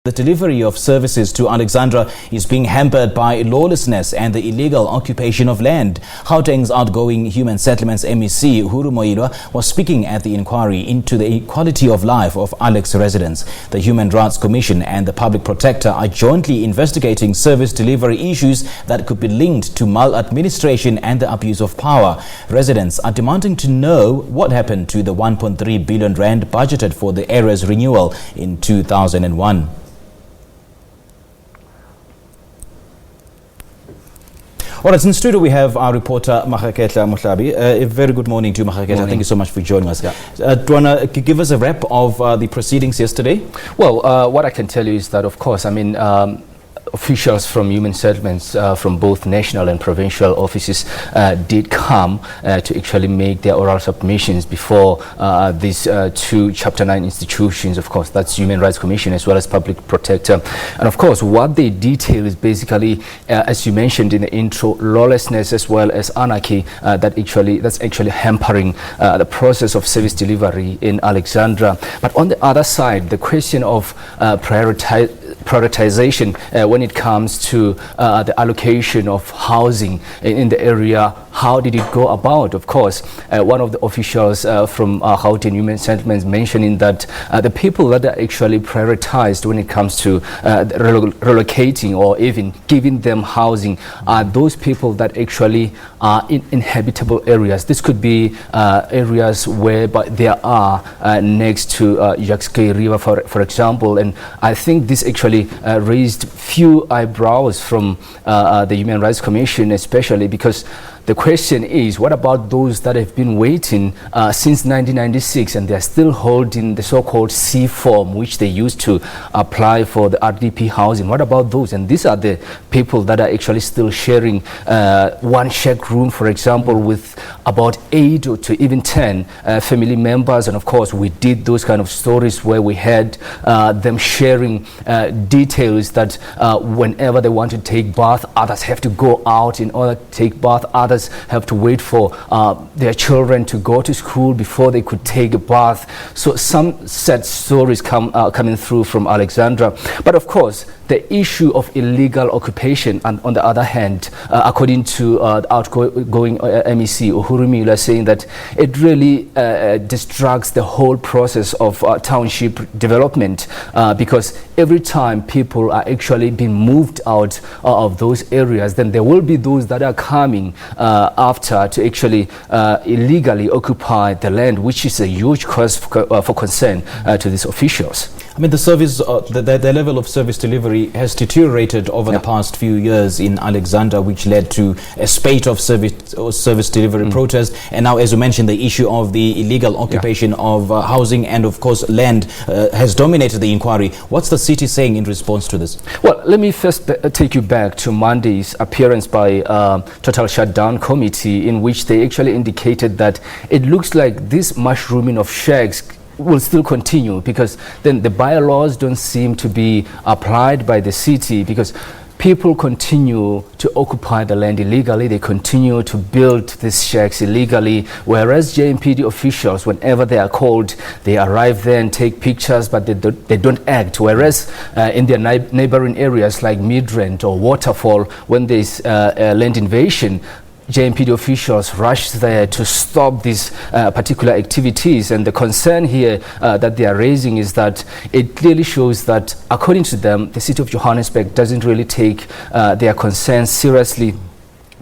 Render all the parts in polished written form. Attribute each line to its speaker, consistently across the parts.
Speaker 1: The delivery of services to Alexandra is being hampered by lawlessness and the illegal occupation of land. Gauteng's outgoing Human Settlements MEC, Uhuru Moiloa, was speaking at the inquiry into the quality of life of Alex residents. The Human Rights Commission and the Public Protector are jointly investigating service delivery issues that could be linked to maladministration and the abuse of power. Residents are demanding to know what happened to the 1.3 billion rand budgeted for the area's renewal in 2001. All right, in studio we have our reporter Maageketla Mohlabi. A very good morning to you, Maageketla. Thank you so much for joining us. Do you want to give us a wrap of the proceedings yesterday?
Speaker 2: Well, what I can tell you is that, of course, officials from Human Settlements from both national and provincial offices did come to actually make their oral submissions before these two Chapter 9 institutions, of course, that's Human Rights Commission as well as Public Protector. And of course, what they detail is basically, as you mentioned in the intro, lawlessness as well as anarchy that's actually hampering the process of service delivery in Alexandra. But on the other side, the question of prioritization when it comes to the allocation of housing in the area, how did it go about? Of course, one of the officials from Gauteng Human Settlements mentioning that the people that are actually prioritized when it comes to relocating or even giving them housing are those people that actually are in inhabitable areas. This could be areas where there are next to Jacques River, for example, and I think this actually raised few eyebrows from the Human Rights Commission, especially because the question is, what about those that have been waiting since 1996 and they're still holding the so-called C form which they used to apply for the RDP housing? What about those? And these are the people that are actually still sharing one shack room, for example, with about 8 to even 10 family members. And of course, we did those kind of stories where we had them sharing details that whenever they want to take bath, others have to go out in order to take bath. Others have to wait for their children to go to school before they could take a bath. So some sad stories coming through from Alexandra. But of course, the issue of illegal occupation, and on the other hand, according to the outgoing MEC, Uhuru Moiloa, saying that it really distracts the whole process of township development because every time people are actually being moved out of those areas, then there will be those that are coming after to actually illegally occupy the land, which is a huge cause for concern to these officials.
Speaker 1: I mean, the service, the level of service delivery has deteriorated over the past few years in Alexandra, which led to a spate of service delivery protests. And now, as you mentioned, the issue of the illegal occupation of housing and, of course, land has dominated the inquiry. What's the city saying in response to this?
Speaker 2: Well, let me first take you back to Monday's appearance by Total Shutdown Committee, in which they actually indicated that it looks like this mushrooming of shacks will still continue because then the bylaws don't seem to be applied by the city because people continue to occupy the land illegally. They continue to build these shacks illegally, whereas JMPD officials, whenever they are called, they arrive there and take pictures, but they don't act. Whereas in their neighboring areas like Midrand or Waterfall, when there's land invasion, JMPD officials rush there to stop these particular activities. And the concern here that they are raising is that it clearly shows that, according to them, the city of Johannesburg doesn't really take their concerns seriously.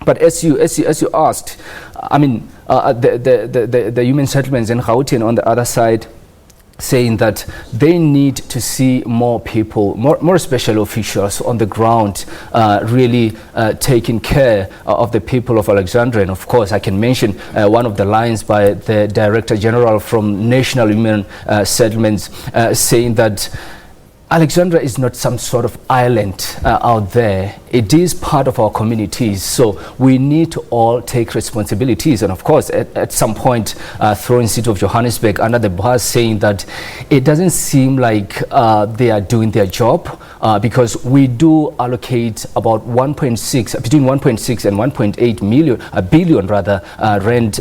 Speaker 2: But as you asked, I mean, the Human Settlements in Gauteng on the other side, saying that they need to see more people, more special officials on the ground really taking care of the people of Alexandra. And of course, I can mention one of the lines by the Director General from National Human Settlements saying that Alexandra is not some sort of island out there. It is part of our communities, so we need to all take responsibilities. And of course, at some point, throwing City of Johannesburg under the bus, saying that it doesn't seem like they are doing their job because we do allocate about between 1.6 and 1.8 billion rand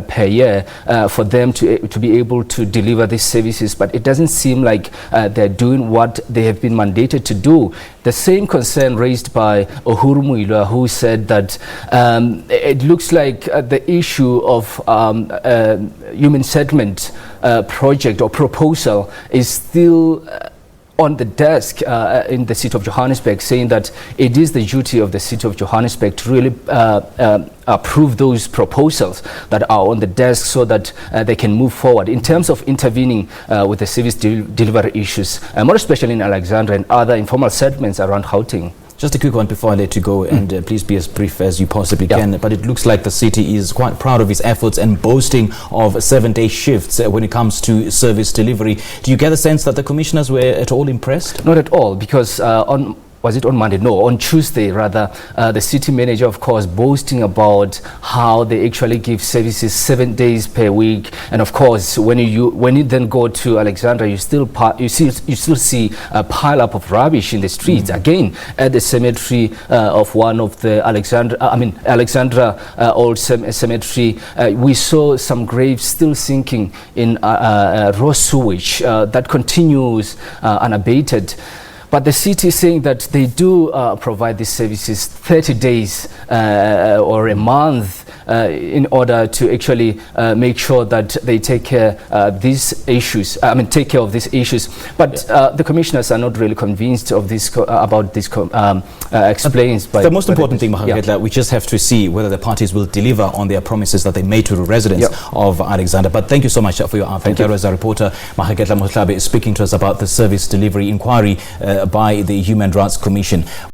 Speaker 2: per year for them to be able to deliver these services. But it doesn't seem like they're doing what what they have been mandated to do. The same concern raised by Uhuru Moiloa, who said that it looks like the issue of human settlement project or proposal is still on the desk in the city of Johannesburg, saying that it is the duty of the city of Johannesburg to really approve those proposals that are on the desk so that they can move forward in terms of intervening with the service delivery issues, more especially in Alexandra and other informal settlements around Gauteng.
Speaker 1: Just a quick one before I let you go, and please be as brief as you possibly can. But it looks like the city is quite proud of its efforts and boasting of 7-day shifts when it comes to service delivery. Do you get the sense that the commissioners were at all impressed?
Speaker 2: Not at all, because was it on Monday? No, on Tuesday rather, the city manager, of course, boasting about how they actually give services 7 days per week. And of course, when you then go to Alexandra, you still see a pile up of rubbish in the streets. Again, at the cemetery of one of the Alexandra old cemetery, we saw some graves still sinking in raw sewage that continues unabated. But the city is saying that they do provide these services 30 days or a month in order to actually make sure that they take care these issues. Take care of these issues. But the commissioners are not really convinced of this about this. Explains by
Speaker 1: the most important thing, Maageketla, we just have to see whether the parties will deliver on their promises that they made to the residents of Alexandra. But thank you so much for your update. As a reporter, Maageketla Mohlabi is speaking to us about the service delivery inquiry by the Human Rights Commission.